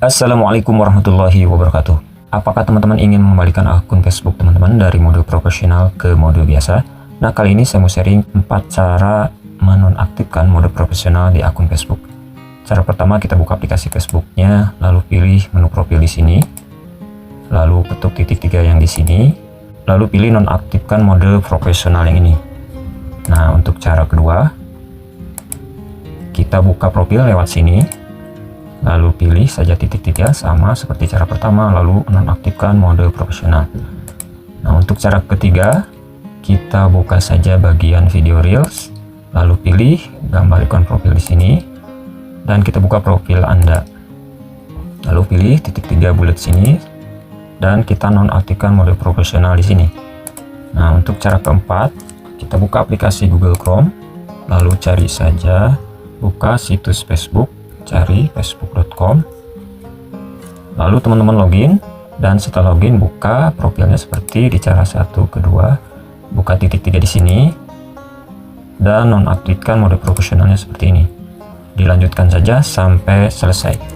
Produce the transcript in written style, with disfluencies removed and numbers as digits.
Assalamualaikum warahmatullahi wabarakatuh. Apakah teman-teman ingin mengembalikan akun Facebook teman-teman dari mode profesional ke mode biasa? Nah, kali ini saya mau sharing 4 cara menonaktifkan mode profesional di akun Facebook. Cara pertama, kita buka aplikasi Facebooknya, lalu pilih menu profil di sini, lalu ketuk titik 3 yang di sini, lalu pilih nonaktifkan mode profesional yang ini. Nah, untuk cara kedua, kita buka profil lewat sini, lalu pilih saja titik 3 sama seperti cara pertama, lalu nonaktifkan mode profesional. Nah, untuk cara ketiga, kita buka saja bagian video reels, lalu pilih gambar ikon profil di sini, dan kita buka profil Anda. Lalu pilih titik 3 bulat sini, dan kita nonaktifkan mode profesional di sini. Nah, untuk cara keempat, kita buka aplikasi Google Chrome, lalu cari saja, buka situs Facebook, cari facebook.com, lalu teman-teman login, dan setelah login buka profilnya seperti di cara 1 kedua, buka titik 3 di sini dan nonaktifkan mode profesionalnya seperti ini. Dilanjutkan saja sampai selesai.